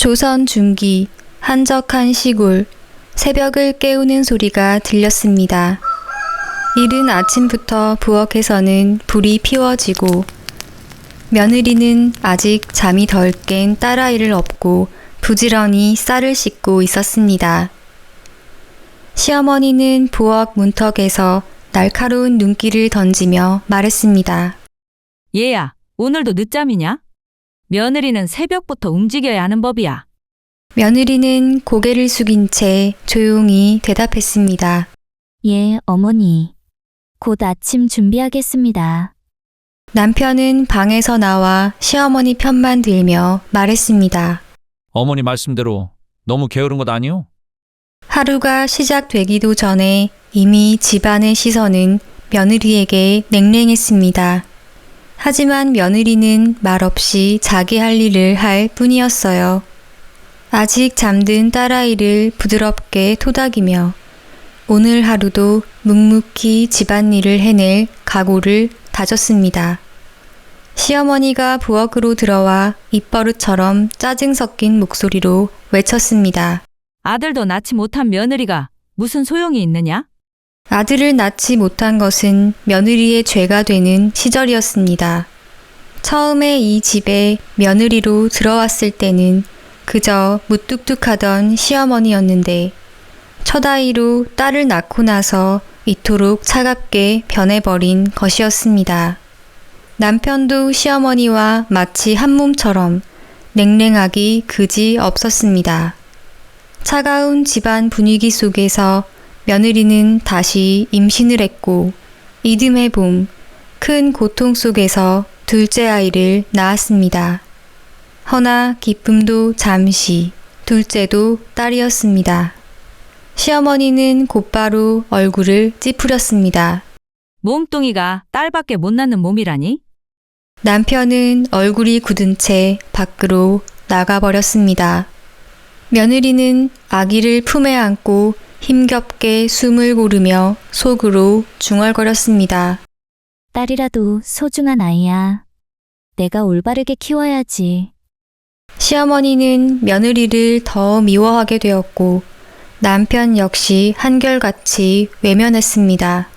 조선 중기 한적한 시골, 새벽을 깨우는 소리가 들렸습니다. 이른 아침부터 부엌에서는 불이 피워지고 며느리는 아직 잠이 덜 깬 딸아이를 업고 부지런히 쌀을 씻고 있었습니다. 시어머니는 부엌 문턱에서 날카로운 눈길을 던지며 말했습니다. 얘야, 오늘도 늦잠이냐? 며느리는 새벽부터 움직여야 하는 법이야. 며느리는 고개를 숙인 채 조용히 대답했습니다. 예, 어머니. 곧 아침 준비하겠습니다. 남편은 방에서 나와 시어머니 편만 들며 말했습니다. 어머니 말씀대로 너무 게으른 것 아니오? 하루가 시작되기도 전에 이미 집안의 시선은 며느리에게 냉랭했습니다. 하지만 며느리는 말없이 자기 할 일을 할 뿐이었어요. 아직 잠든 딸아이를 부드럽게 토닥이며 오늘 하루도 묵묵히 집안일을 해낼 각오를 다졌습니다. 시어머니가 부엌으로 들어와 입버릇처럼 짜증 섞인 목소리로 외쳤습니다. 아들도 낳지 못한 며느리가 무슨 소용이 있느냐? 아들을 낳지 못한 것은 며느리의 죄가 되는 시절이었습니다. 처음에 이 집에 며느리로 들어왔을 때는 그저 무뚝뚝하던 시어머니였는데 첫 아이로 딸을 낳고 나서 이토록 차갑게 변해버린 것이었습니다. 남편도 시어머니와 마치 한 몸처럼 냉랭하기 그지 없었습니다. 차가운 집안 분위기 속에서 며느리는 다시 임신을 했고 이듬해 봄 큰 고통 속에서 둘째 아이를 낳았습니다. 허나 기쁨도 잠시, 둘째도 딸이었습니다. 시어머니는 곧바로 얼굴을 찌푸렸습니다. 몸뚱이가 딸밖에 못 낳는 몸이라니? 남편은 얼굴이 굳은 채 밖으로 나가버렸습니다. 며느리는 아기를 품에 안고 힘겹게 숨을 고르며 속으로 중얼거렸습니다. 딸이라도 소중한 아이야. 내가 올바르게 키워야지. 시어머니는 며느리를 더 미워하게 되었고 남편 역시 한결같이 외면했습니다.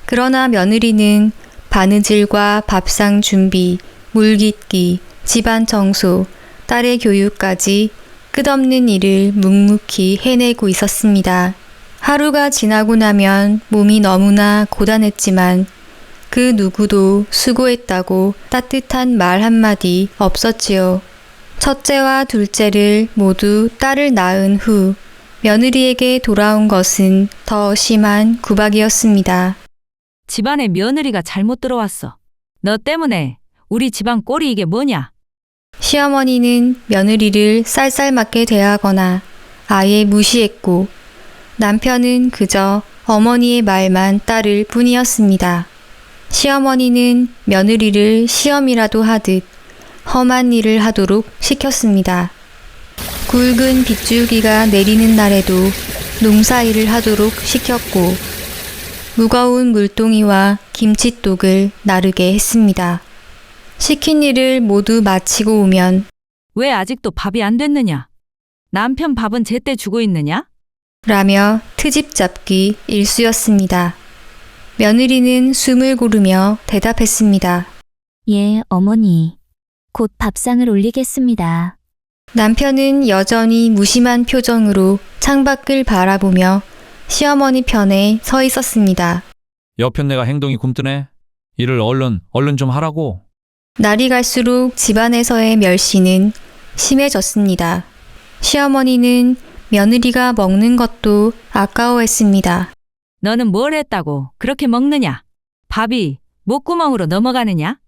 그러나 며느리는 바느질과 밥상 준비, 물깃기, 집안 청소, 딸의 교육까지 끝없는 일을 묵묵히 해내고 있었습니다. 하루가 지나고 나면 몸이 너무나 고단했지만 그 누구도 수고했다고 따뜻한 말 한마디 없었지요. 첫째와 둘째를 모두 딸을 낳은 후 며느리에게 돌아온 것은 더 심한 구박이었습니다. 집안에 며느리가 잘못 들어왔어. 너 때문에 우리 집안 꼴이 이게 뭐냐? 시어머니는 며느리를 쌀쌀맞게 대하거나 아예 무시했고 남편은 그저 어머니의 말만 따를 뿐이었습니다. 시어머니는 며느리를 시험이라도 하듯 험한 일을 하도록 시켰습니다. 굵은 빗줄기가 내리는 날에도 농사일을 하도록 시켰고 무거운 물동이와 김칫독을 나르게 했습니다. 시킨 일을 모두 마치고 오면 왜 아직도 밥이 안 됐느냐? 남편 밥은 제때 주고 있느냐? 라며 트집 잡기 일쑤였습니다. 며느리는 숨을 고르며 대답했습니다. 예, 어머니. 곧 밥상을 올리겠습니다. 남편은 여전히 무심한 표정으로 창밖을 바라보며 시어머니 편에 서 있었습니다. 옆편 내가 행동이 굼뜨네. 일을 얼른 좀 하라고. 날이 갈수록 집안에서의 멸시는 심해졌습니다. 시어머니는 며느리가 먹는 것도 아까워했습니다. 너는 뭘 했다고 그렇게 먹느냐? 밥이 목구멍으로 넘어가느냐?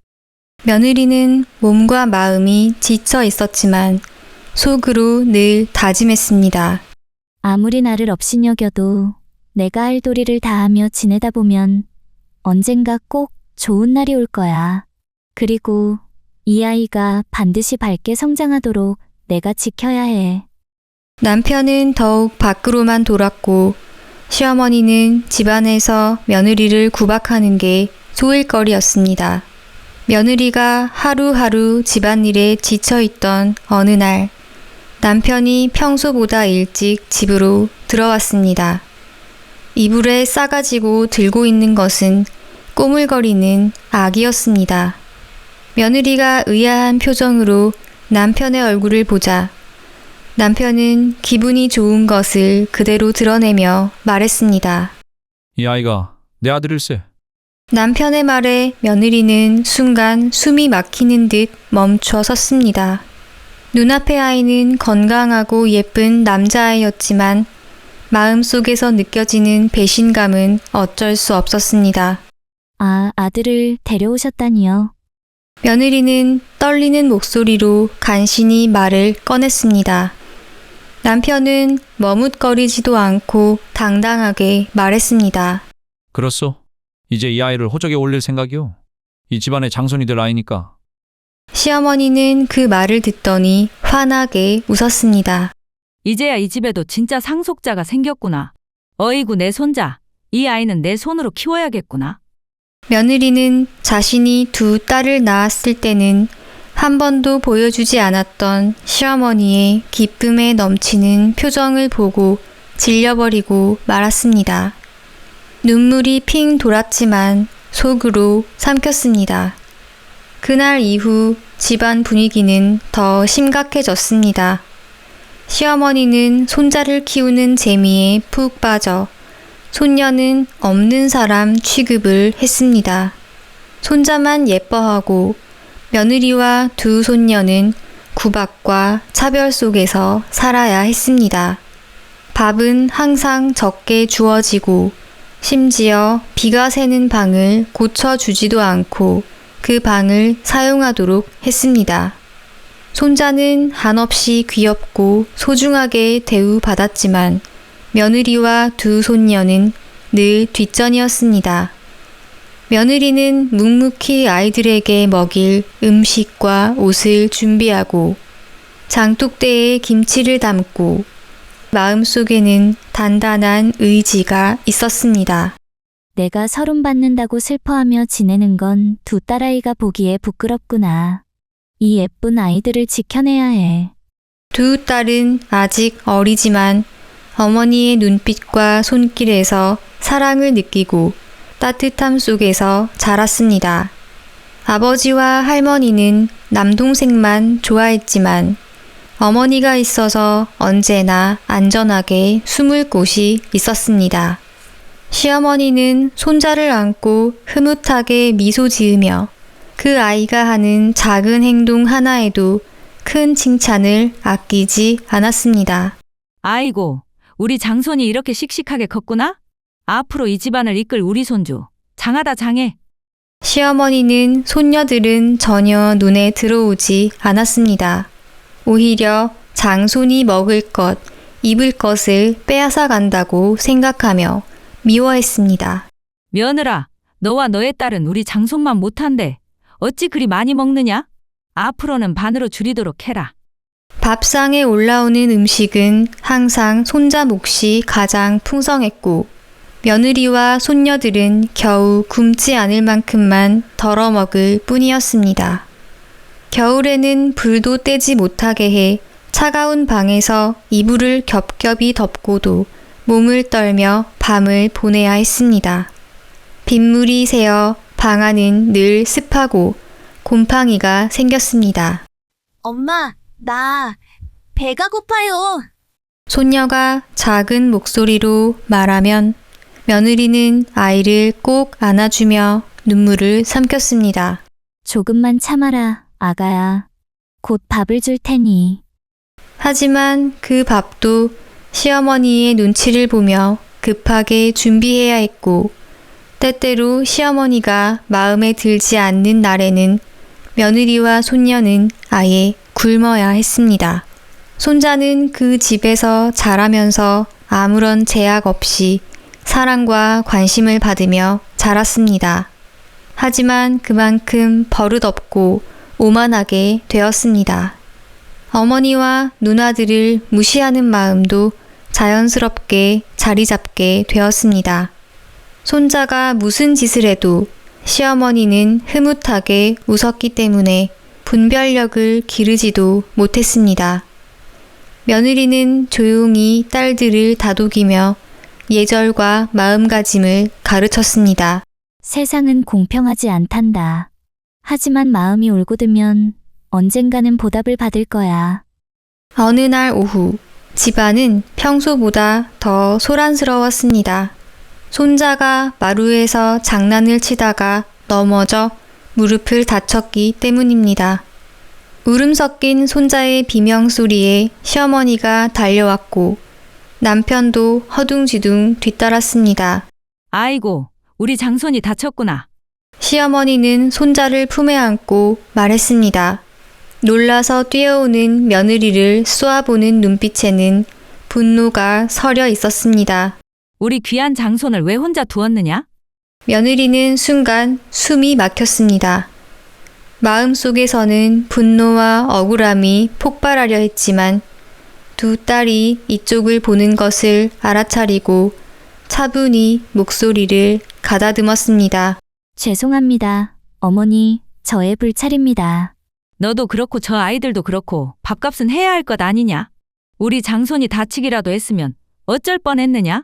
며느리는 몸과 마음이 지쳐 있었지만 속으로 늘 다짐했습니다. 아무리 나를 업신여겨도 내가 할 도리를 다하며 지내다 보면 언젠가 꼭 좋은 날이 올 거야. 그리고 이 아이가 반드시 밝게 성장하도록 내가 지켜야 해. 남편은 더욱 밖으로만 돌았고 시어머니는 집안에서 며느리를 구박하는 게 소일거리였습니다. 며느리가 하루하루 집안일에 지쳐있던 어느 날 남편이 평소보다 일찍 집으로 들어왔습니다. 이불에 싸가지고 들고 있는 것은 꼬물거리는 아기였습니다. 며느리가 의아한 표정으로 남편의 얼굴을 보자 남편은 기분이 좋은 것을 그대로 드러내며 말했습니다. 이 아이가 내 아들일세. 남편의 말에 며느리는 순간 숨이 막히는 듯 멈춰 섰습니다. 눈앞의 아이는 건강하고 예쁜 남자아이였지만 마음속에서 느껴지는 배신감은 어쩔 수 없었습니다. 아, 아들을 데려오셨다니요. 며느리는 떨리는 목소리로 간신히 말을 꺼냈습니다. 남편은 머뭇거리지도 않고 당당하게 말했습니다. 그렇소. 이제 이 아이를 호적에 올릴 생각이오. 이 집안의 장손이 될 아이니까. 시어머니는 그 말을 듣더니 환하게 웃었습니다. 이제야 이 집에도 진짜 상속자가 생겼구나. 어이구 내 손자. 이 아이는 내 손으로 키워야겠구나. 며느리는 자신이 두 딸을 낳았을 때는 한 번도 보여주지 않았던 시어머니의 기쁨에 넘치는 표정을 보고 질려버리고 말았습니다. 눈물이 핑 돌았지만 속으로 삼켰습니다. 그날 이후 집안 분위기는 더 심각해졌습니다. 시어머니는 손자를 키우는 재미에 푹 빠져 손녀는 없는 사람 취급을 했습니다. 손자만 예뻐하고 며느리와 두 손녀는 구박과 차별 속에서 살아야 했습니다. 밥은 항상 적게 주어지고 심지어 비가 새는 방을 고쳐주지도 않고 그 방을 사용하도록 했습니다. 손자는 한없이 귀엽고 소중하게 대우받았지만 며느리와 두 손녀는 늘 뒷전이었습니다. 며느리는 묵묵히 아이들에게 먹일 음식과 옷을 준비하고 장독대에 김치를 담고 마음속에는 단단한 의지가 있었습니다. 내가 서름 받는다고 슬퍼하며 지내는 건 두 딸아이가 보기에 부끄럽구나. 이 예쁜 아이들을 지켜내야 해. 두 딸은 아직 어리지만 어머니의 눈빛과 손길에서 사랑을 느끼고 따뜻함 속에서 자랐습니다. 아버지와 할머니는 남동생만 좋아했지만 어머니가 있어서 언제나 안전하게 숨을 곳이 있었습니다. 시어머니는 손자를 안고 흐뭇하게 미소 지으며 그 아이가 하는 작은 행동 하나에도 큰 칭찬을 아끼지 않았습니다. 아이고, 우리 장손이 이렇게 씩씩하게 컸구나? 앞으로 이 집안을 이끌 우리 손주. 장하다 장해. 시어머니는 손녀들은 전혀 눈에 들어오지 않았습니다. 오히려 장손이 먹을 것, 입을 것을 빼앗아 간다고 생각하며 미워했습니다. 며느라, 너와 너의 딸은 우리 장손만 못한데 어찌 그리 많이 먹느냐? 앞으로는 반으로 줄이도록 해라. 밥상에 올라오는 음식은 항상 손자 몫이 가장 풍성했고 며느리와 손녀들은 겨우 굶지 않을 만큼만 덜어 먹을 뿐이었습니다. 겨울에는 불도 떼지 못하게 해 차가운 방에서 이불을 겹겹이 덮고도 몸을 떨며 밤을 보내야 했습니다. 빗물이 새어 방 안은 늘 습하고 곰팡이가 생겼습니다. 엄마, 나 배가 고파요. 손녀가 작은 목소리로 말하면 며느리는 아이를 꼭 안아주며 눈물을 삼켰습니다. 조금만 참아라, 아가야. 곧 밥을 줄 테니. 하지만 그 밥도 시어머니의 눈치를 보며 급하게 준비해야 했고 때때로 시어머니가 마음에 들지 않는 날에는 며느리와 손녀는 아예 굶어야 했습니다. 손자는 그 집에서 자라면서 아무런 제약 없이 사랑과 관심을 받으며 자랐습니다. 하지만 그만큼 버릇없고 오만하게 되었습니다. 어머니와 누나들을 무시하는 마음도 자연스럽게 자리 잡게 되었습니다. 손자가 무슨 짓을 해도 시어머니는 흐뭇하게 웃었기 때문에 분별력을 기르지도 못했습니다. 며느리는 조용히 딸들을 다독이며 예절과 마음가짐을 가르쳤습니다. 세상은 공평하지 않단다. 하지만 마음이 올곧으면 언젠가는 보답을 받을 거야. 어느 날 오후, 집안은 평소보다 더 소란스러웠습니다. 손자가 마루에서 장난을 치다가 넘어져 무릎을 다쳤기 때문입니다. 울음 섞인 손자의 비명소리에 시어머니가 달려왔고 남편도 허둥지둥 뒤따랐습니다. 아이고, 우리 장손이 다쳤구나. 시어머니는 손자를 품에 안고 말했습니다. 놀라서 뛰어오는 며느리를 쏘아보는 눈빛에는 분노가 서려 있었습니다. 우리 귀한 장손을 왜 혼자 두었느냐? 며느리는 순간 숨이 막혔습니다. 마음속에서는 분노와 억울함이 폭발하려 했지만 두 딸이 이쪽을 보는 것을 알아차리고 차분히 목소리를 가다듬었습니다. 죄송합니다. 어머니, 저의 불찰입니다. 너도 그렇고 저 아이들도 그렇고 밥값은 해야 할 것 아니냐? 우리 장손이 다치기라도 했으면 어쩔 뻔했느냐?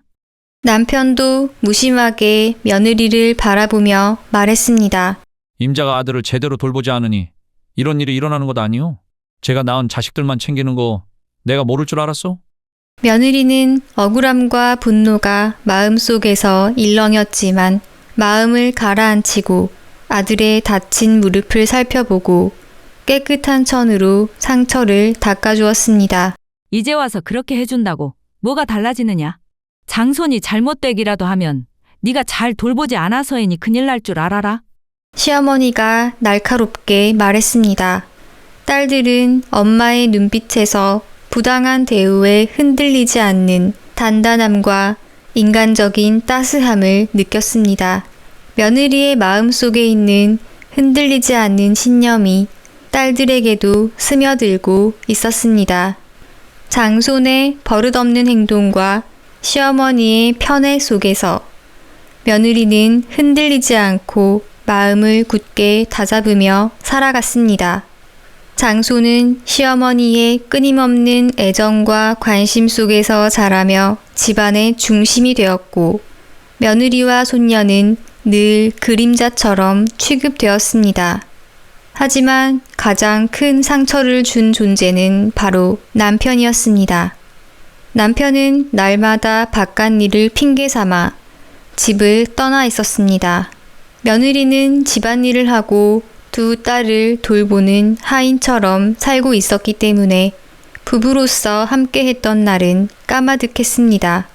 남편도 무심하게 며느리를 바라보며 말했습니다. 임자가 아들을 제대로 돌보지 않으니 이런 일이 일어나는 것 아니오? 제가 낳은 자식들만 챙기는 거 내가 모를 줄 알았어? 며느리는 억울함과 분노가 마음속에서 일렁였지만 마음을 가라앉히고 아들의 다친 무릎을 살펴보고 깨끗한 천으로 상처를 닦아주었습니다. 이제 와서 그렇게 해준다고 뭐가 달라지느냐? 장손이 잘못되기라도 하면 네가 잘 돌보지 않아서이니 큰일 날 줄 알아라. 시어머니가 날카롭게 말했습니다. 딸들은 엄마의 눈빛에서 부당한 대우에 흔들리지 않는 단단함과 인간적인 따스함을 느꼈습니다. 며느리의 마음속에 있는 흔들리지 않는 신념이 딸들에게도 스며들고 있었습니다. 장손의 버릇없는 행동과 시어머니의 편애 속에서 며느리는 흔들리지 않고 마음을 굳게 다잡으며 살아갔습니다. 장손은 시어머니의 끊임없는 애정과 관심 속에서 자라며 집안의 중심이 되었고 며느리와 손녀는 늘 그림자처럼 취급되었습니다. 하지만 가장 큰 상처를 준 존재는 바로 남편이었습니다. 남편은 날마다 바깥일을 핑계 삼아 집을 떠나 있었습니다. 며느리는 집안일을 하고 두 딸을 돌보는 하인처럼 살고 있었기 때문에 부부로서 함께 했던 날은 까마득했습니다.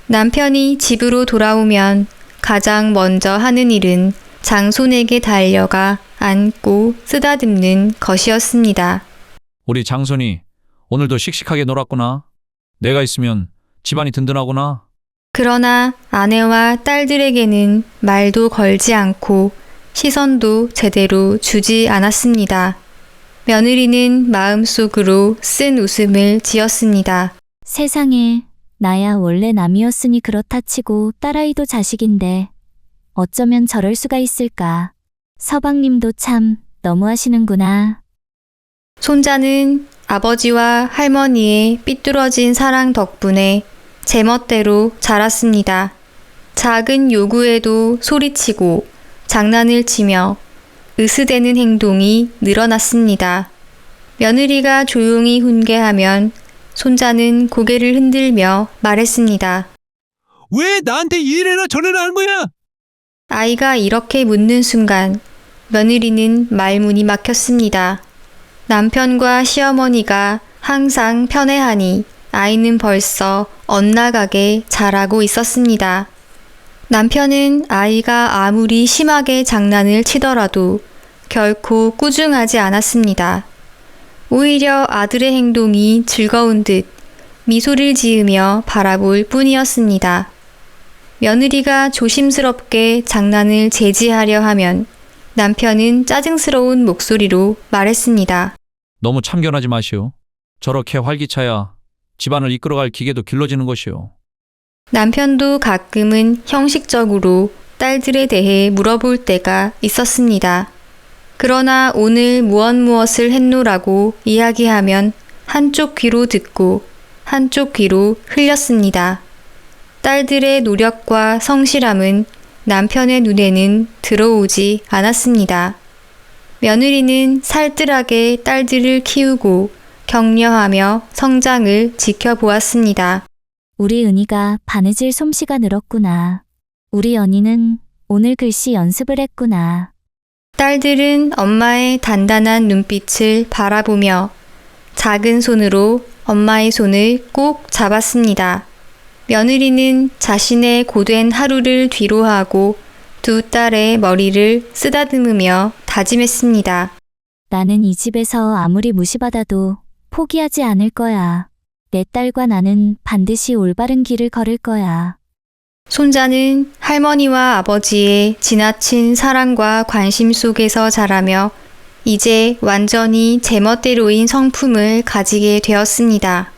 남편이 집으로 돌아오면 가장 먼저 하는 일은 장손에게 달려가 안고 쓰다듬는 것이었습니다. 우리 장손이 오늘도 씩씩하게 놀았구나. 내가 있으면 집안이 든든하구나. 그러나 아내와 딸들에게는 말도 걸지 않고 시선도 제대로 주지 않았습니다. 며느리는 마음속으로 쓴 웃음을 지었습니다. 세상에, 나야 원래 남이었으니 그렇다 치고 딸아이도 자식인데 어쩌면 저럴 수가 있을까. 서방님도 참 너무하시는구나. 손자는 아버지와 할머니의 삐뚤어진 사랑 덕분에 제멋대로 자랐습니다. 작은 요구에도 소리치고 장난을 치며 으스대는 행동이 늘어났습니다. 며느리가 조용히 훈계하면 손자는 고개를 흔들며 말했습니다. 왜 나한테 이래나 저래나 하는 거야? 아이가 이렇게 묻는 순간 며느리는 말문이 막혔습니다. 남편과 시어머니가 항상 편애하니 아이는 벌써 엇나가게 자라고 있었습니다. 남편은 아이가 아무리 심하게 장난을 치더라도 결코 꾸중하지 않았습니다. 오히려 아들의 행동이 즐거운 듯 미소를 지으며 바라볼 뿐이었습니다. 며느리가 조심스럽게 장난을 제지하려 하면 남편은 짜증스러운 목소리로 말했습니다. 너무 참견하지 마시오. 저렇게 활기차야 집안을 이끌어갈 기계도 길러지는 것이오. 남편도 가끔은 형식적으로 딸들에 대해 물어볼 때가 있었습니다. 그러나 오늘 무엇을 했노라고 이야기하면 한쪽 귀로 듣고 한쪽 귀로 흘렸습니다. 딸들의 노력과 성실함은 남편의 눈에는 들어오지 않았습니다. 며느리는 살뜰하게 딸들을 키우고 격려하며 성장을 지켜보았습니다. 우리 은희가 바느질 솜씨가 늘었구나. 우리 연희는 오늘 글씨 연습을 했구나. 딸들은 엄마의 단단한 눈빛을 바라보며 작은 손으로 엄마의 손을 꼭 잡았습니다. 며느리는 자신의 고된 하루를 뒤로하고 두 딸의 머리를 쓰다듬으며 다짐했습니다. 나는 이 집에서 아무리 무시받아도 포기하지 않을 거야. 내 딸과 나는 반드시 올바른 길을 걸을 거야. 손자는 할머니와 아버지의 지나친 사랑과 관심 속에서 자라며 이제 완전히 제멋대로인 성품을 가지게 되었습니다.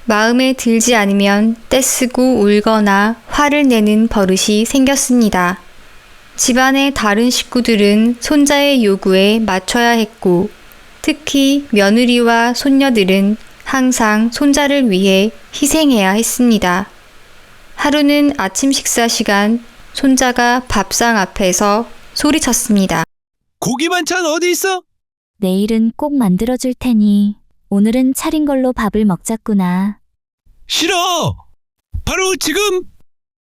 마음에 들지 않으면 떼쓰고 울거나 화를 내는 버릇이 생겼습니다. 집안의 다른 식구들은 손자의 요구에 맞춰야 했고, 특히 며느리와 손녀들은 항상 손자를 위해 희생해야 했습니다. 하루는 아침 식사 시간, 손자가 밥상 앞에서 소리쳤습니다. 고기 반찬 어디 있어? 내일은 꼭 만들어줄 테니 오늘은 차린 걸로 밥을 먹자꾸나. 싫어! 바로 지금!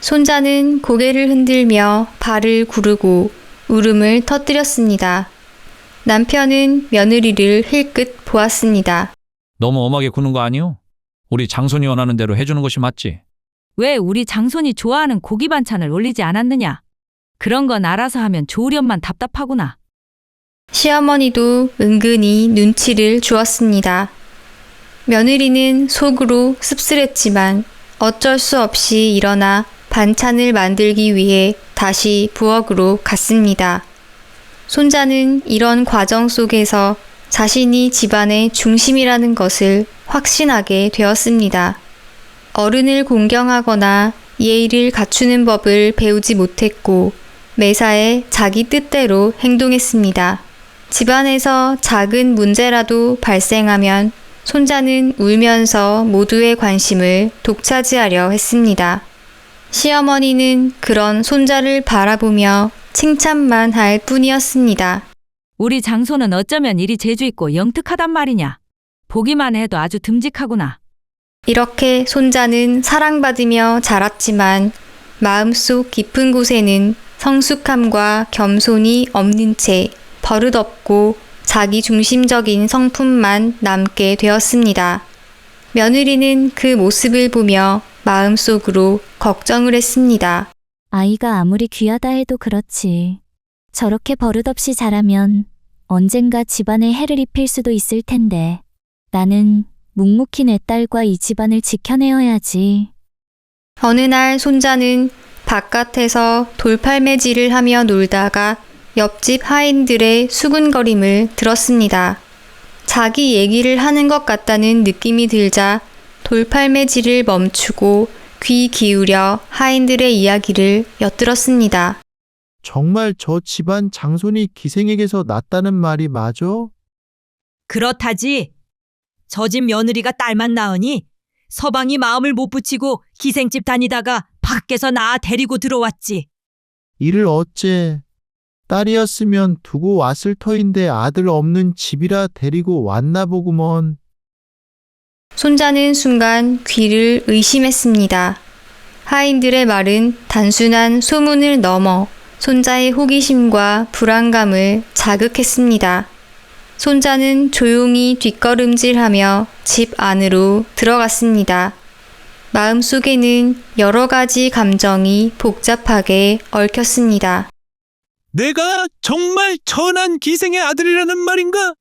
손자는 고개를 흔들며 발을 구르고 울음을 터뜨렸습니다. 남편은 며느리를 힐끗 보았습니다. 너무 엄하게 구는 거 아니오? 우리 장손이 원하는 대로 해주는 것이 맞지. 왜 우리 장손이 좋아하는 고기 반찬을 올리지 않았느냐? 그런 건 알아서 하면 좋으련만 답답하구나. 시어머니도 은근히 눈치를 주었습니다. 며느리는 속으로 씁쓸했지만 어쩔 수 없이 일어나 반찬을 만들기 위해 다시 부엌으로 갔습니다. 손자는 이런 과정 속에서 자신이 집안의 중심이라는 것을 확신하게 되었습니다. 어른을 공경하거나 예의를 갖추는 법을 배우지 못했고 매사에 자기 뜻대로 행동했습니다. 집안에서 작은 문제라도 발생하면 손자는 울면서 모두의 관심을 독차지하려 했습니다. 시어머니는 그런 손자를 바라보며 칭찬만 할 뿐이었습니다. 우리 장손은 어쩌면 일이 재주있고 영특하단 말이냐. 보기만 해도 아주 듬직하구나. 이렇게 손자는 사랑받으며 자랐지만 마음속 깊은 곳에는 성숙함과 겸손이 없는 채 버릇없고 자기중심적인 성품만 남게 되었습니다. 며느리는 그 모습을 보며 마음속으로 걱정을 했습니다. 아이가 아무리 귀하다 해도 그렇지. 저렇게 버릇없이 자라면 언젠가 집안에 해를 입힐 수도 있을 텐데. 나는 묵묵히 내 딸과 이 집안을 지켜내어야지. 어느 날 손자는 바깥에서 돌팔매질을 하며 놀다가 옆집 하인들의 수군거림을 들었습니다. 자기 얘기를 하는 것 같다는 느낌이 들자 돌팔매질을 멈추고 귀 기울여 하인들의 이야기를 엿들었습니다. 정말 저 집안 장손이 기생에게서 났다는 말이 맞아? 그렇다지. 저 집 며느리가 딸만 낳으니 서방이 마음을 못 붙이고 기생집 다니다가 밖에서 낳아 데리고 들어왔지. 이를 어째. 딸이었으면 두고 왔을 터인데 아들 없는 집이라 데리고 왔나 보구먼. 손자는 순간 귀를 의심했습니다. 하인들의 말은 단순한 소문을 넘어 손자의 호기심과 불안감을 자극했습니다. 손자는 조용히 뒷걸음질하며 집 안으로 들어갔습니다. 마음속에는 여러 가지 감정이 복잡하게 얽혔습니다. 내가 정말 천한 기생의 아들이라는 말인가?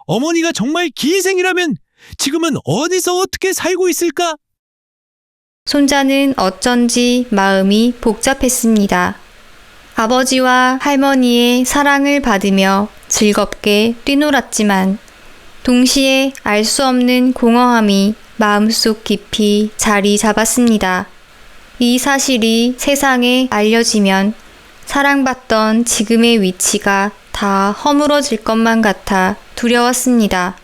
어머니가 정말 기생이라면 지금은 어디서 어떻게 살고 있을까? 손자는 어쩐지 마음이 복잡했습니다. 아버지와 할머니의 사랑을 받으며 즐겁게 뛰놀았지만 동시에 알 수 없는 공허함이 마음속 깊이 자리 잡았습니다. 이 사실이 세상에 알려지면 사랑받던 지금의 위치가 다 허물어질 것만 같아 두려웠습니다.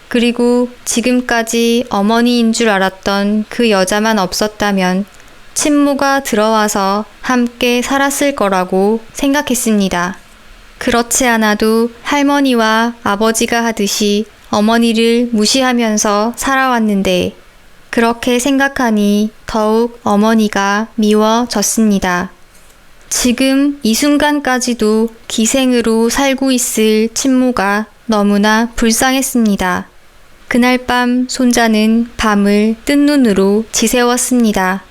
그리고 지금까지 어머니인 줄 알았던 그 여자만 없었다면 친모가 들어와서 함께 살았을 거라고 생각했습니다. 그렇지 않아도 할머니와 아버지가 하듯이 어머니를 무시하면서 살아왔는데 그렇게 생각하니 더욱 어머니가 미워졌습니다. 지금 이 순간까지도 기생으로 살고 있을 친모가 너무나 불쌍했습니다. 그날 밤 손자는 밤을 뜬 눈으로 지새웠습니다.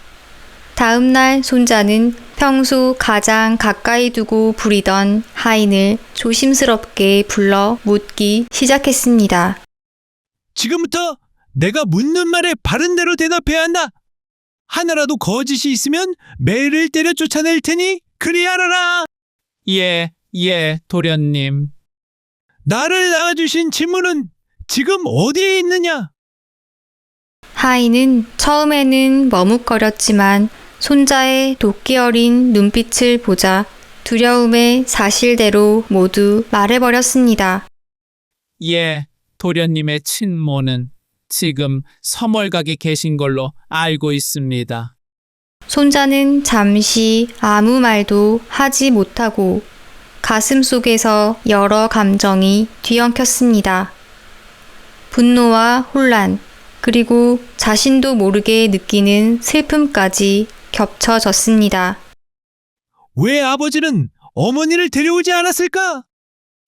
다음 날 손자는 평소 가장 가까이 두고 부리던 하인을 조심스럽게 불러 묻기 시작했습니다. 지금부터 내가 묻는 말에 바른 대로 대답해야 한다. 하나라도 거짓이 있으면 매를 때려 쫓아낼 테니 그리 알아라. 예, 도련님. 나를 낳아주신 친모는 지금 어디에 있느냐? 하인은 처음에는 머뭇거렸지만 손자의 도끼 어린 눈빛을 보자 두려움에 사실대로 모두 말해버렸습니다. 예, 도련님의 친모는 지금 서멀각에 계신 걸로 알고 있습니다. 손자는 잠시 아무 말도 하지 못하고 가슴 속에서 여러 감정이 뒤엉켰습니다. 분노와 혼란, 그리고 자신도 모르게 느끼는 슬픔까지 겹쳐졌습니다. 왜 아버지는 어머니를 데려오지 않았을까?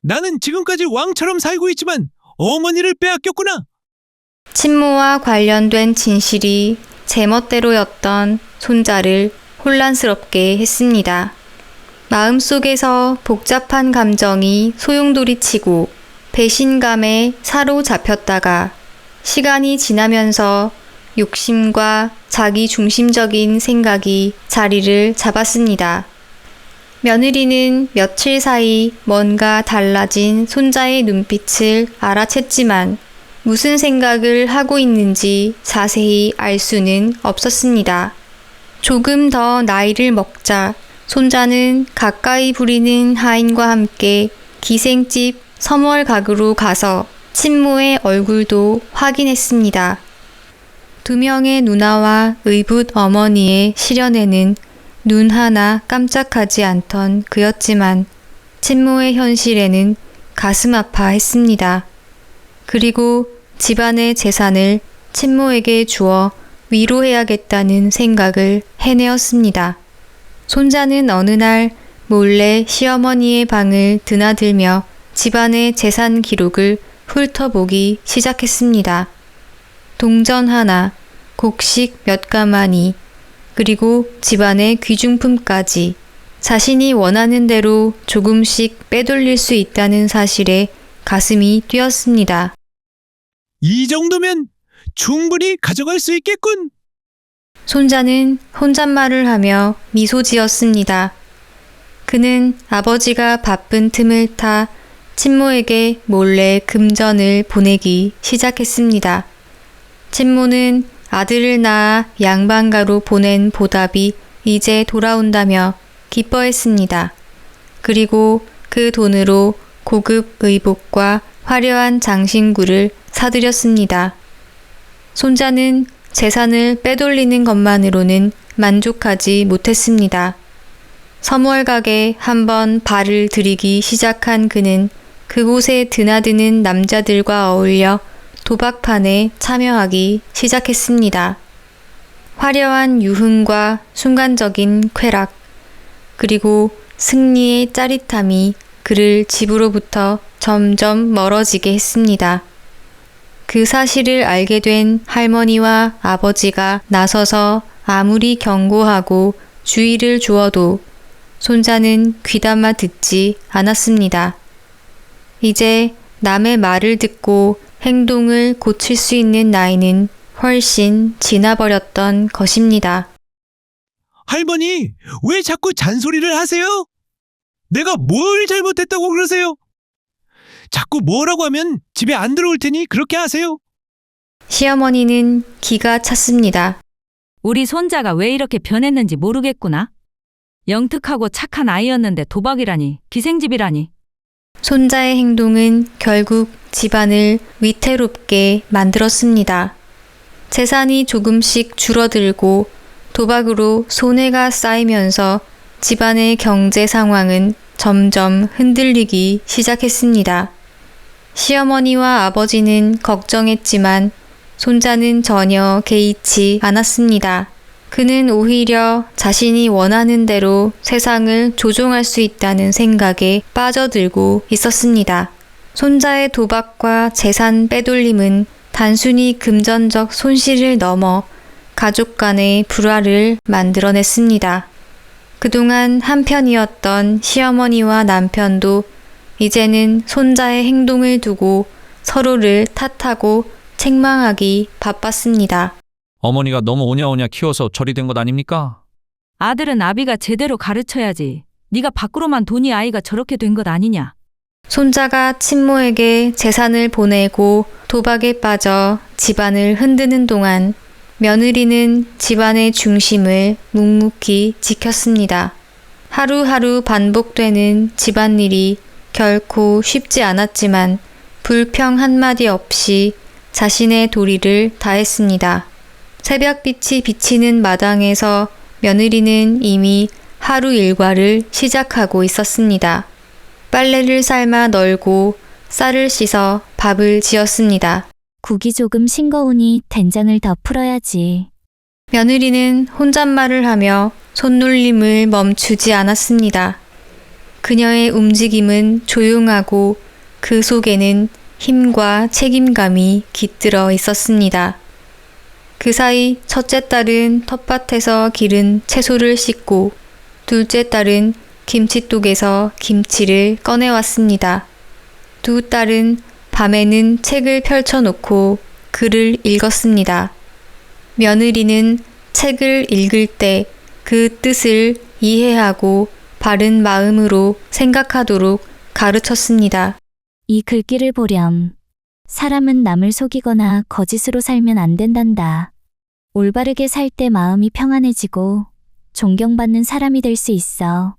나는 지금까지 왕처럼 살고 있지만 어머니를 빼앗겼구나. 친모와 관련된 진실이 제멋대로였던 손자를 혼란스럽게 했습니다. 마음속에서 복잡한 감정이 소용돌이치고 배신감에 사로잡혔다가 시간이 지나면서 욕심과 자기 중심적인 생각이 자리를 잡았습니다. 며느리는 며칠 사이 뭔가 달라진 손자의 눈빛을 알아챘지만 무슨 생각을 하고 있는지 자세히 알 수는 없었습니다. 조금 더 나이를 먹자 손자는 가까이 부리는 하인과 함께 기생집 서멀각으로 가서 친모의 얼굴도 확인했습니다. 두 명의 누나와 의붓 어머니의 시련에는 눈 하나 깜짝하지 않던 그였지만 친모의 현실에는 가슴 아파했습니다. 그리고 집안의 재산을 친모에게 주어 위로해야겠다는 생각을 해내었습니다. 손자는 어느 날 몰래 시어머니의 방을 드나들며 집안의 재산 기록을 훑어보기 시작했습니다. 동전 하나, 곡식 몇 가마니, 그리고 집안의 귀중품까지 자신이 원하는 대로 조금씩 빼돌릴 수 있다는 사실에 가슴이 뛰었습니다. 이 정도면 충분히 가져갈 수 있겠군. 손자는 혼잣말을 하며 미소 지었습니다. 그는 아버지가 바쁜 틈을 타 친모에게 몰래 금전을 보내기 시작했습니다. 친모는 아들을 낳아 양반가로 보낸 보답이 이제 돌아온다며 기뻐했습니다. 그리고 그 돈으로 고급 의복과 화려한 장신구를 사들였습니다. 손자는 재산을 빼돌리는 것만으로는 만족하지 못했습니다. 서멀각에 한번 발을 들이기 시작한 그는 그곳에 드나드는 남자들과 어울려 도박판에 참여하기 시작했습니다. 화려한 유흥과 순간적인 쾌락, 그리고 승리의 짜릿함이 그를 집으로부터 점점 멀어지게 했습니다. 그 사실을 알게 된 할머니와 아버지가 나서서 아무리 경고하고 주의를 주어도 손자는 귀담아 듣지 않았습니다. 이제 남의 말을 듣고 행동을 고칠 수 있는 나이는 훨씬 지나버렸던 것입니다. 할머니, 왜 자꾸 잔소리를 하세요? 내가 뭘 잘못했다고 그러세요? 자꾸 뭐라고 하면 집에 안 들어올 테니 그렇게 하세요. 시어머니는 기가 찼습니다. 우리 손자가 왜 이렇게 변했는지 모르겠구나. 영특하고 착한 아이였는데 도박이라니, 기생집이라니. 손자의 행동은 결국 집안을 위태롭게 만들었습니다. 재산이 조금씩 줄어들고 도박으로 손해가 쌓이면서 집안의 경제 상황은 점점 흔들리기 시작했습니다. 시어머니와 아버지는 걱정했지만 손자는 전혀 개의치 않았습니다. 그는 오히려 자신이 원하는 대로 세상을 조종할 수 있다는 생각에 빠져들고 있었습니다. 손자의 도박과 재산 빼돌림은 단순히 금전적 손실을 넘어 가족 간의 불화를 만들어냈습니다. 그동안 한편이었던 시어머니와 남편도 이제는 손자의 행동을 두고 서로를 탓하고 책망하기 바빴습니다. 어머니가 너무 오냐오냐 키워서 저리 된 것 아닙니까? 아들은 아비가 제대로 가르쳐야지. 네가 밖으로만 돈이 아이가 저렇게 된 것 아니냐. 손자가 친모에게 재산을 보내고 도박에 빠져 집안을 흔드는 동안 며느리는 집안의 중심을 묵묵히 지켰습니다. 하루하루 반복되는 집안일이 결코 쉽지 않았지만 불평 한마디 없이 자신의 도리를 다했습니다. 새벽빛이 비치는 마당에서 며느리는 이미 하루 일과를 시작하고 있었습니다. 빨래를 삶아 널고 쌀을 씻어 밥을 지었습니다. 국이 조금 싱거우니 된장을 더 풀어야지. 며느리는 혼잣말을 하며 손놀림을 멈추지 않았습니다. 그녀의 움직임은 조용하고 그 속에는 힘과 책임감이 깃들어 있었습니다. 그 사이 첫째 딸은 텃밭에서 기른 채소를 씻고 둘째 딸은 김치독에서 김치를 꺼내왔습니다. 두 딸은 밤에는 책을 펼쳐놓고 글을 읽었습니다. 며느리는 책을 읽을 때 그 뜻을 이해하고 바른 마음으로 생각하도록 가르쳤습니다. 이 글귀를 보렴. 사람은 남을 속이거나 거짓으로 살면 안 된단다. 올바르게 살 때 마음이 평안해지고 존경받는 사람이 될 수 있어.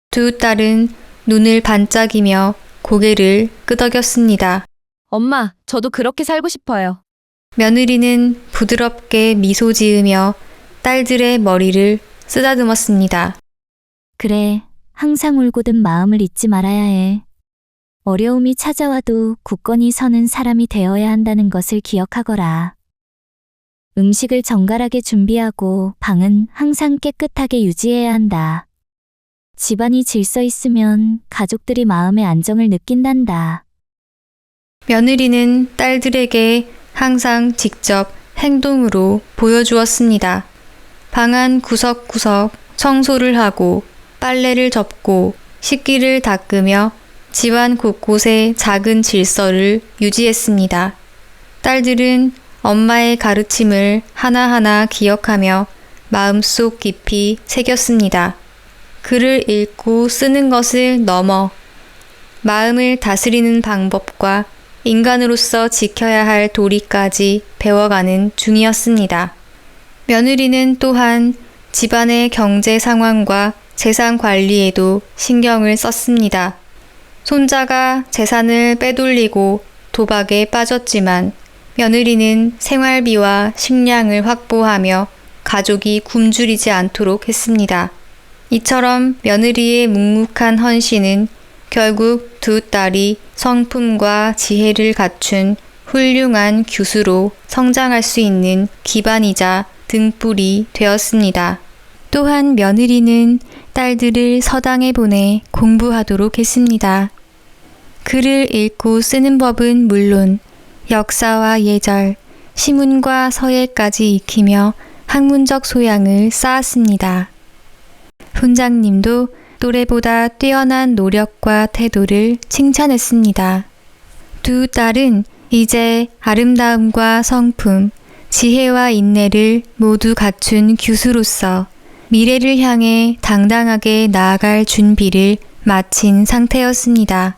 두 딸은 눈을 반짝이며 고개를 끄덕였습니다. 엄마, 저도 그렇게 살고 싶어요. 며느리는 부드럽게 미소 지으며 딸들의 머리를 쓰다듬었습니다. 그래, 항상 울고든 마음을 잊지 말아야 해. 어려움이 찾아와도 굳건히 서는 사람이 되어야 한다는 것을 기억하거라. 음식을 정갈하게 준비하고 방은 항상 깨끗하게 유지해야 한다. 집안이 질서 있으면 가족들이 마음의 안정을 느낀단다. 며느리는 딸들에게 항상 직접 행동으로 보여주었습니다. 방 안 구석구석 청소를 하고 빨래를 접고 식기를 닦으며 집안 곳곳에 작은 질서를 유지했습니다. 딸들은 엄마의 가르침을 하나하나 기억하며 마음속 깊이 새겼습니다. 글을 읽고 쓰는 것을 넘어 마음을 다스리는 방법과 인간으로서 지켜야 할 도리까지 배워가는 중이었습니다. 며느리는 또한 집안의 경제 상황과 재산 관리에도 신경을 썼습니다. 손자가 재산을 빼돌리고 도박에 빠졌지만 며느리는 생활비와 식량을 확보하며 가족이 굶주리지 않도록 했습니다. 이처럼 며느리의 묵묵한 헌신은 결국 두 딸이 성품과 지혜를 갖춘 훌륭한 교수로 성장할 수 있는 기반이자 등불이 되었습니다. 또한 며느리는 딸들을 서당에 보내 공부하도록 했습니다. 글을 읽고 쓰는 법은 물론 역사와 예절, 시문과 서예까지 익히며 학문적 소양을 쌓았습니다. 훈장님도 또래보다 뛰어난 노력과 태도를 칭찬했습니다. 두 딸은 이제 아름다움과 성품, 지혜와 인내를 모두 갖춘 교수로서 미래를 향해 당당하게 나아갈 준비를 마친 상태였습니다.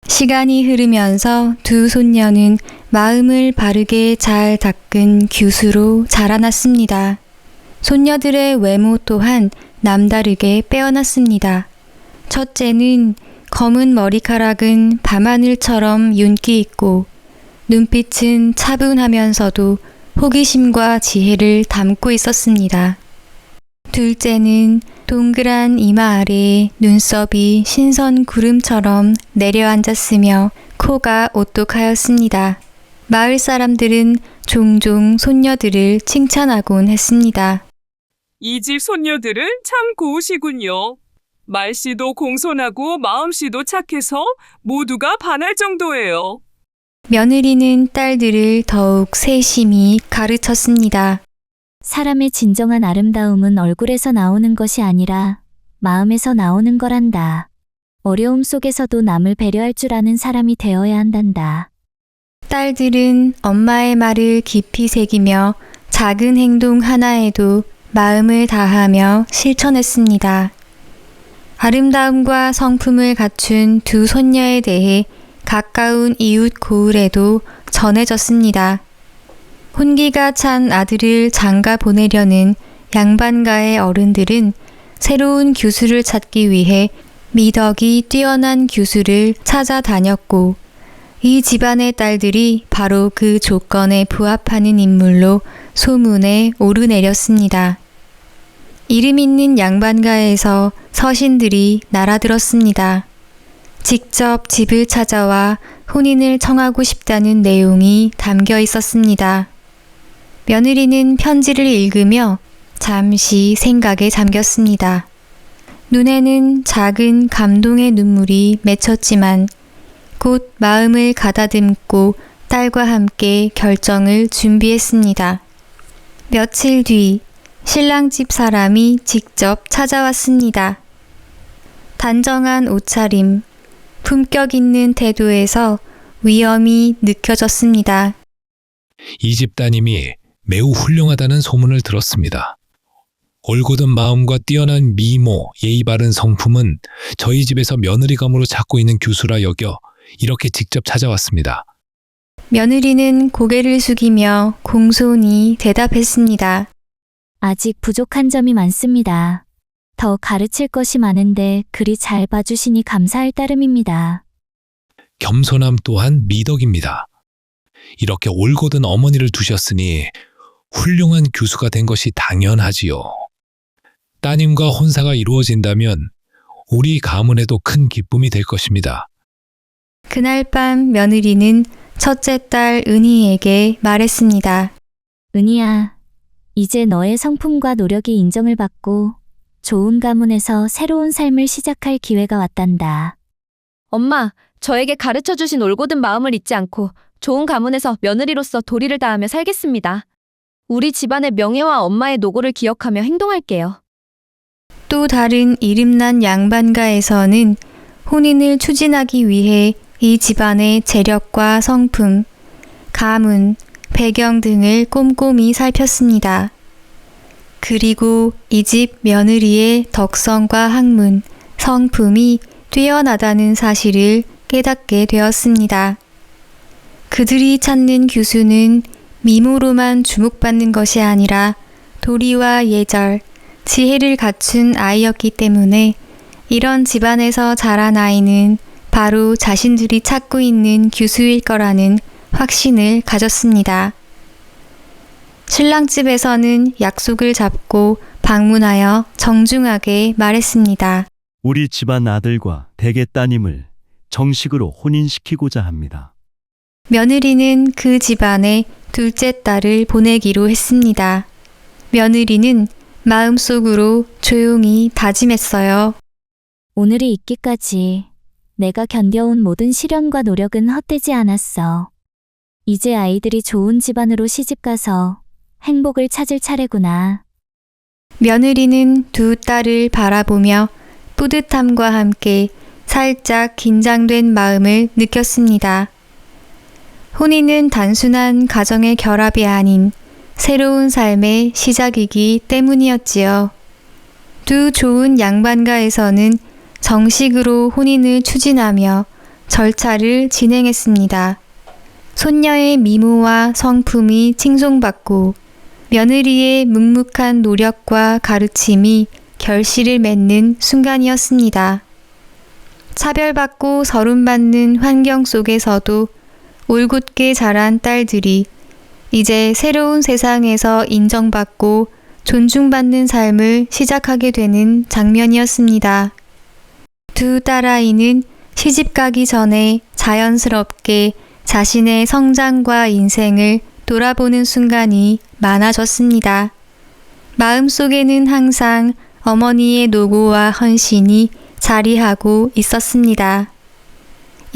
시간이 흐르면서 두 손녀는 마음을 바르게 잘 닦은 교수로 자라났습니다. 손녀들의 외모 또한 남다르게 빼어났습니다. 첫째는 검은 머리카락은 밤하늘처럼 윤기 있고 눈빛은 차분하면서도 호기심과 지혜를 담고 있었습니다. 둘째는 동그란 이마 아래에 눈썹이 신선 구름처럼 내려앉았으며 코가 오똑하였습니다. 마을 사람들은 종종 손녀들을 칭찬하곤 했습니다. 이 집 손녀들은 참 고우시군요. 말씨도 공손하고 마음씨도 착해서 모두가 반할 정도예요. 며느리는 딸들을 더욱 세심히 가르쳤습니다. 사람의 진정한 아름다움은 얼굴에서 나오는 것이 아니라 마음에서 나오는 거란다. 어려움 속에서도 남을 배려할 줄 아는 사람이 되어야 한단다. 딸들은 엄마의 말을 깊이 새기며 작은 행동 하나에도 마음을 다하며 실천했습니다. 아름다움과 성품을 갖춘 두 손녀에 대해 가까운 이웃 고을에도 전해졌습니다. 혼기가 찬 아들을 장가 보내려는 양반가의 어른들은 새로운 교수를 찾기 위해 미덕이 뛰어난 교수를 찾아다녔고 이 집안의 딸들이 바로 그 조건에 부합하는 인물로 소문에 오르내렸습니다. 이름 있는 양반가에서 서신들이 날아들었습니다. 직접 집을 찾아와 혼인을 청하고 싶다는 내용이 담겨 있었습니다. 며느리는 편지를 읽으며 잠시 생각에 잠겼습니다. 눈에는 작은 감동의 눈물이 맺혔지만 곧 마음을 가다듬고 딸과 함께 결정을 준비했습니다. 며칠 뒤 신랑 집 사람이 직접 찾아왔습니다. 단정한 옷차림, 품격 있는 태도에서 위엄이 느껴졌습니다. 이 집 따님이 매우 훌륭하다는 소문을 들었습니다. 올곧은 마음과 뛰어난 미모, 예의 바른 성품은 저희 집에서 며느리감으로 찾고 있는 교수라 여겨 이렇게 직접 찾아왔습니다. 며느리는 고개를 숙이며 공손히 대답했습니다. 아직 부족한 점이 많습니다. 더 가르칠 것이 많은데 그리 잘 봐주시니 감사할 따름입니다. 겸손함 또한 미덕입니다. 이렇게 올곧은 어머니를 두셨으니 훌륭한 교수가 된 것이 당연하지요. 따님과 혼사가 이루어진다면 우리 가문에도 큰 기쁨이 될 것입니다. 그날 밤 며느리는 첫째 딸 은희에게 말했습니다. 은희야, 이제 너의 성품과 노력이 인정을 받고 좋은 가문에서 새로운 삶을 시작할 기회가 왔단다. 엄마, 저에게 가르쳐주신 올곧은 마음을 잊지 않고 좋은 가문에서 며느리로서 도리를 다하며 살겠습니다. 우리 집안의 명예와 엄마의 노고를 기억하며 행동할게요. 또 다른 이름난 양반가에서는 혼인을 추진하기 위해 이 집안의 재력과 성품, 가문, 배경 등을 꼼꼼히 살폈습니다. 그리고 이 집 며느리의 덕성과 학문, 성품이 뛰어나다는 사실을 깨닫게 되었습니다. 그들이 찾는 교수는 미모로만 주목받는 것이 아니라 도리와 예절, 지혜를 갖춘 아이였기 때문에 이런 집안에서 자란 아이는 바로 자신들이 찾고 있는 교수일 거라는 확신을 가졌습니다. 신랑집에서는 약속을 잡고 방문하여 정중하게 말했습니다. 우리 집안 아들과 대개 따님을 정식으로 혼인시키고자 합니다. 며느리는 그 집안에 둘째 딸을 보내기로 했습니다. 며느리는 마음속으로 조용히 다짐했어요. 오늘이 있기까지 내가 견뎌온 모든 시련과 노력은 헛되지 않았어. 이제 아이들이 좋은 집안으로 시집가서 행복을 찾을 차례구나. 며느리는 두 딸을 바라보며 뿌듯함과 함께 살짝 긴장된 마음을 느꼈습니다. 혼인은 단순한 가정의 결합이 아닌 새로운 삶의 시작이기 때문이었지요. 두 좋은 양반가에서는 정식으로 혼인을 추진하며 절차를 진행했습니다. 손녀의 미모와 성품이 칭송받고 며느리의 묵묵한 노력과 가르침이 결실을 맺는 순간이었습니다. 차별받고 서름받는 환경 속에서도 올곧게 자란 딸들이 이제 새로운 세상에서 인정받고 존중받는 삶을 시작하게 되는 장면이었습니다. 두 딸아이는 시집가기 전에 자연스럽게 자신의 성장과 인생을 돌아보는 순간이 많아졌습니다. 마음속에는 항상 어머니의 노고와 헌신이 자리하고 있었습니다.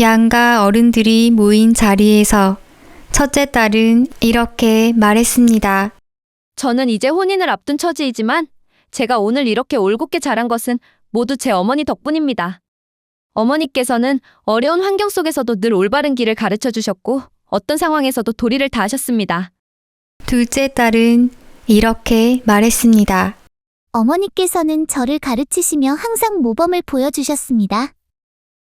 양가 어른들이 모인 자리에서 첫째 딸은 이렇게 말했습니다. 저는 이제 혼인을 앞둔 처지이지만 제가 오늘 이렇게 올곧게 자란 것은 모두 제 어머니 덕분입니다. 어머니께서는 어려운 환경 속에서도 늘 올바른 길을 가르쳐 주셨고 어떤 상황에서도 도리를 다하셨습니다. 둘째 딸은 이렇게 말했습니다. 어머니께서는 저를 가르치시며 항상 모범을 보여주셨습니다.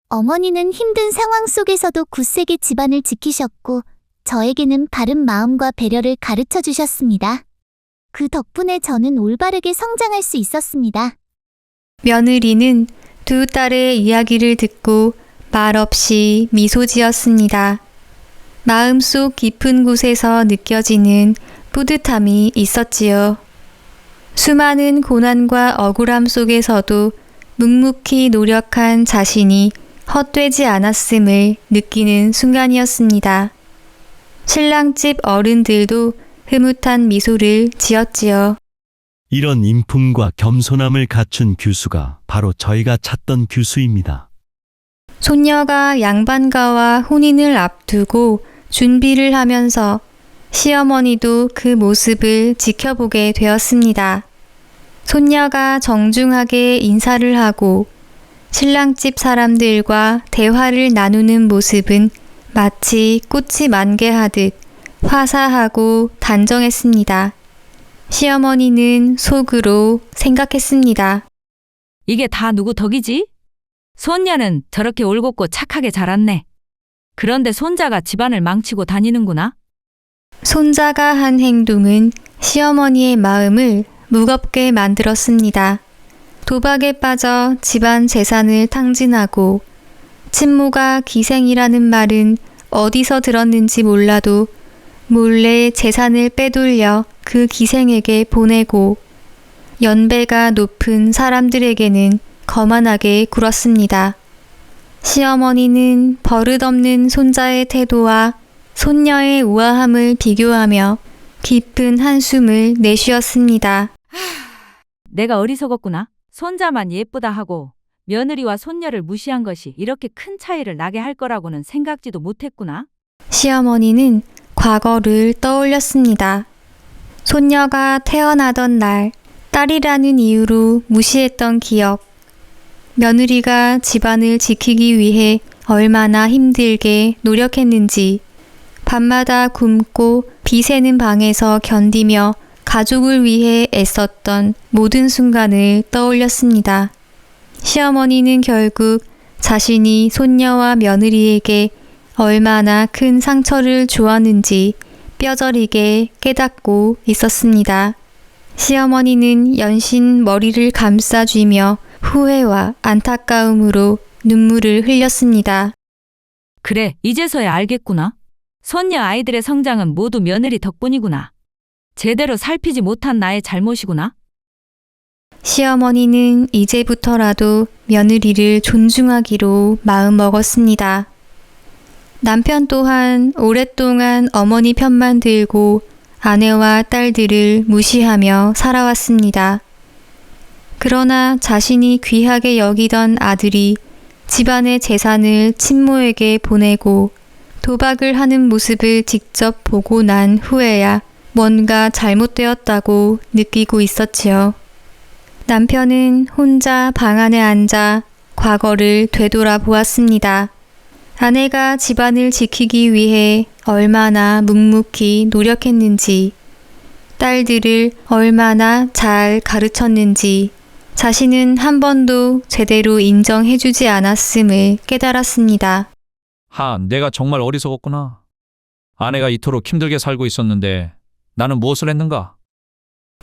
어머니는 힘든 상황 속에서도 굳세게 집안을 지키셨고 저에게는 바른 마음과 배려를 가르쳐 주셨습니다. 그 덕분에 저는 올바르게 성장할 수 있었습니다. 며느리는 두 딸의 이야기를 듣고 말없이 미소 지었습니다. 마음속 깊은 곳에서 느껴지는 뿌듯함이 있었지요. 수많은 고난과 억울함 속에서도 묵묵히 노력한 자신이 헛되지 않았음을 느끼는 순간이었습니다. 신랑집 어른들도 흐뭇한 미소를 지었지요. 이런 인품과 겸손함을 갖춘 규수가 바로 저희가 찾던 규수입니다. 손녀가 양반가와 혼인을 앞두고 준비를 하면서 시어머니도 그 모습을 지켜보게 되었습니다. 손녀가 정중하게 인사를 하고 신랑집 사람들과 대화를 나누는 모습은 마치 꽃이 만개하듯 화사하고 단정했습니다. 시어머니는 속으로 생각했습니다. 이게 다 누구 덕이지? 손녀는 저렇게 올곧고 착하게 자랐네. 그런데 손자가 집안을 망치고 다니는구나. 손자가 한 행동은 시어머니의 마음을 무겁게 만들었습니다. 도박에 빠져 집안 재산을 탕진하고 친모가 기생이라는 말은 어디서 들었는지 몰라도 몰래 재산을 빼돌려 그 기생에게 보내고 연배가 높은 사람들에게는 거만하게 굴었습니다. 시어머니는 버릇없는 손자의 태도와 손녀의 우아함을 비교하며 깊은 한숨을 내쉬었습니다. 내가 어리석었구나. 손자만 예쁘다 하고 며느리와 손녀를 무시한 것이 이렇게 큰 차이를 나게 할 거라고는 생각지도 못했구나. 시어머니는 과거를 떠올렸습니다. 손녀가 태어나던 날 딸이라는 이유로 무시했던 기억, 며느리가 집안을 지키기 위해 얼마나 힘들게 노력했는지, 밤마다 굶고 비 새는 방에서 견디며 가족을 위해 애썼던 모든 순간을 떠올렸습니다. 시어머니는 결국 자신이 손녀와 며느리에게 얼마나 큰 상처를 주었는지 뼈저리게 깨닫고 있었습니다. 시어머니는 연신 머리를 감싸쥐며 후회와 안타까움으로 눈물을 흘렸습니다. 그래, 이제서야 알겠구나. 손녀 아이들의 성장은 모두 며느리 덕분이구나. 제대로 살피지 못한 나의 잘못이구나. 시어머니는 이제부터라도 며느리를 존중하기로 마음먹었습니다. 남편 또한 오랫동안 어머니 편만 들고 아내와 딸들을 무시하며 살아왔습니다. 그러나 자신이 귀하게 여기던 아들이 집안의 재산을 친모에게 보내고 도박을 하는 모습을 직접 보고 난 후에야 뭔가 잘못되었다고 느끼고 있었지요. 남편은 혼자 방 안에 앉아 과거를 되돌아보았습니다. 아내가 집안을 지키기 위해 얼마나 묵묵히 노력했는지, 딸들을 얼마나 잘 가르쳤는지, 자신은 한 번도 제대로 인정해주지 않았음을 깨달았습니다. 내가 정말 어리석었구나. 아내가 이토록 힘들게 살고 있었는데 나는 무엇을 했는가?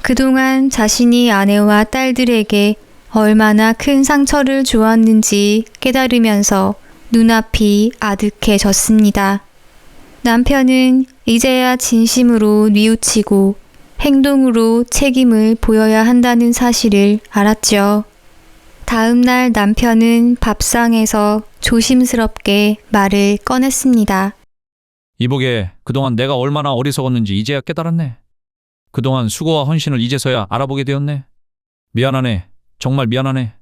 그동안 자신이 아내와 딸들에게 얼마나 큰 상처를 주었는지 깨달으면서 눈앞이 아득해졌습니다. 남편은 이제야 진심으로 뉘우치고 행동으로 책임을 보여야 한다는 사실을 알았죠. 다음 날 남편은 밥상에서 조심스럽게 말을 꺼냈습니다. 이보게, 그동안 내가 얼마나 어리석었는지 이제야 깨달았네. 그동안 수고와 헌신을 이제서야 알아보게 되었네. 미안하네. 정말 미안하네.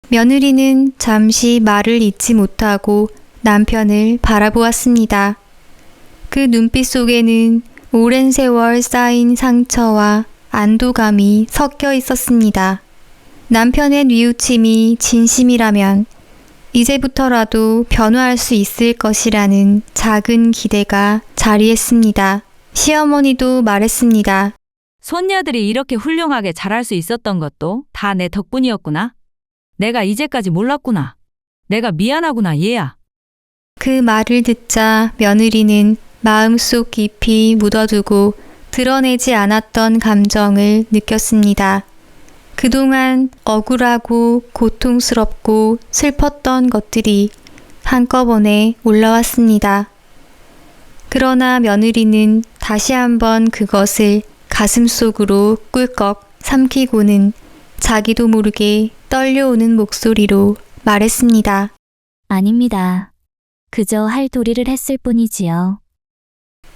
며느리는 잠시 말을 잇지 못하고 남편을 바라보았습니다. 그 눈빛 속에는 오랜 세월 쌓인 상처와 안도감이 섞여 있었습니다. 남편의 뉘우침이 진심이라면 이제부터라도 변화할 수 있을 것이라는 작은 기대가 자리했습니다. 시어머니도 말했습니다. 손녀들이 이렇게 훌륭하게 자랄 수 있었던 것도 다 내 덕분이었구나. 내가 이제까지 몰랐구나. 내가 미안하구나, 얘야. 그 말을 듣자 며느리는 마음속 깊이 묻어두고 드러내지 않았던 감정을 느꼈습니다. 그동안 억울하고 고통스럽고 슬펐던 것들이 한꺼번에 올라왔습니다. 그러나 며느리는 다시 한번 그것을 가슴속으로 꿀꺽 삼키고는 자기도 모르게 떨려오는 목소리로 말했습니다. 아닙니다. 그저 할 도리를 했을 뿐이지요.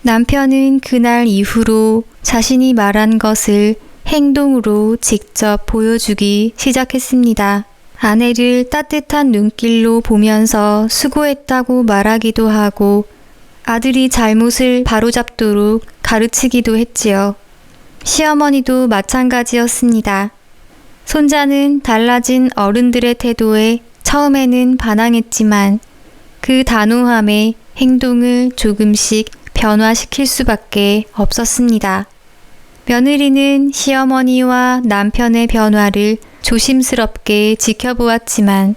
남편은 그날 이후로 자신이 말한 것을 행동으로 직접 보여주기 시작했습니다. 아내를 따뜻한 눈길로 보면서 수고했다고 말하기도 하고 아들이 잘못을 바로잡도록 가르치기도 했지요. 시어머니도 마찬가지였습니다. 손자는 달라진 어른들의 태도에 처음에는 반항했지만 그 단호함에 행동을 조금씩 변화시킬 수밖에 없었습니다. 며느리는 시어머니와 남편의 변화를 조심스럽게 지켜보았지만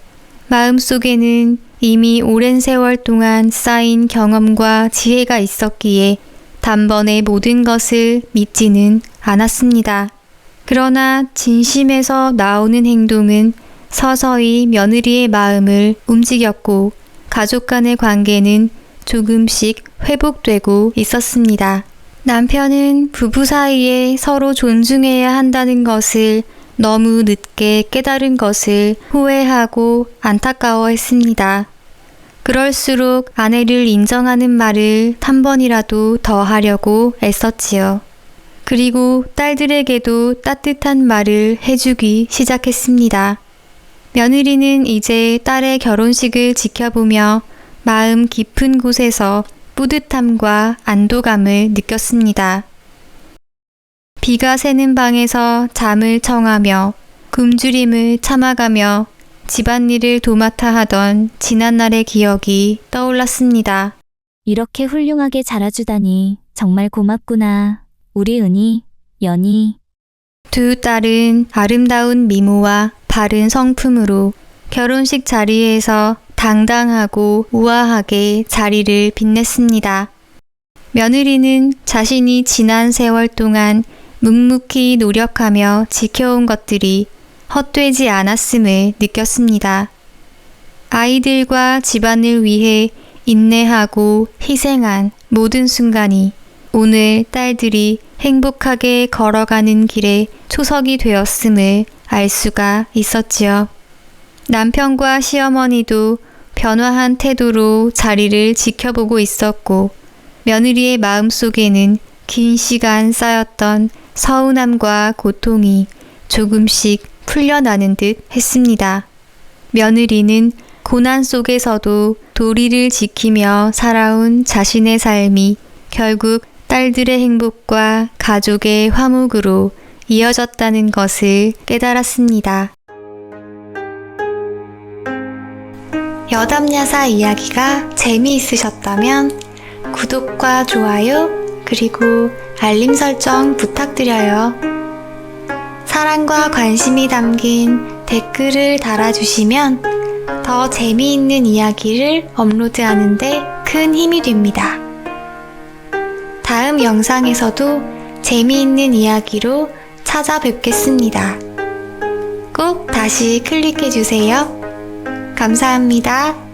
마음속에는 이미 오랜 세월 동안 쌓인 경험과 지혜가 있었기에 단번에 모든 것을 믿지는 않았습니다. 그러나 진심에서 나오는 행동은 서서히 며느리의 마음을 움직였고 가족 간의 관계는 조금씩 회복되고 있었습니다. 남편은 부부 사이에 서로 존중해야 한다는 것을 너무 늦게 깨달은 것을 후회하고 안타까워했습니다. 그럴수록 아내를 인정하는 말을 한 번이라도 더 하려고 애썼지요. 그리고 딸들에게도 따뜻한 말을 해주기 시작했습니다. 며느리는 이제 딸의 결혼식을 지켜보며 마음 깊은 곳에서 뿌듯함과 안도감을 느꼈습니다. 비가 새는 방에서 잠을 청하며 굶주림을 참아가며 집안일을 도맡아 하던 지난날의 기억이 떠올랐습니다. 이렇게 훌륭하게 자라주다니 정말 고맙구나. 우리 은희, 연희. 두 딸은 아름다운 미모와 바른 성품으로 결혼식 자리에서 당당하고 우아하게 자리를 빛냈습니다. 며느리는 자신이 지난 세월 동안 묵묵히 노력하며 지켜온 것들이 헛되지 않았음을 느꼈습니다. 아이들과 집안을 위해 인내하고 희생한 모든 순간이 오늘 딸들이 행복하게 걸어가는 길에 초석이 되었음을 알 수가 있었지요. 남편과 시어머니도 변화한 태도로 자리를 지켜보고 있었고 며느리의 마음속에는 긴 시간 쌓였던 서운함과 고통이 조금씩 풀려나는 듯 했습니다. 며느리는 고난 속에서도 도리를 지키며 살아온 자신의 삶이 결국 딸들의 행복과 가족의 화목으로 이어졌다는 것을 깨달았습니다. 여담야사 이야기가 재미있으셨다면 구독과 좋아요 그리고 알림 설정 부탁드려요. 사랑과 관심이 담긴 댓글을 달아주시면 더 재미있는 이야기를 업로드하는데 큰 힘이 됩니다. 다음 영상에서도 재미있는 이야기로 찾아뵙겠습니다. 꼭 다시 클릭해주세요. 감사합니다.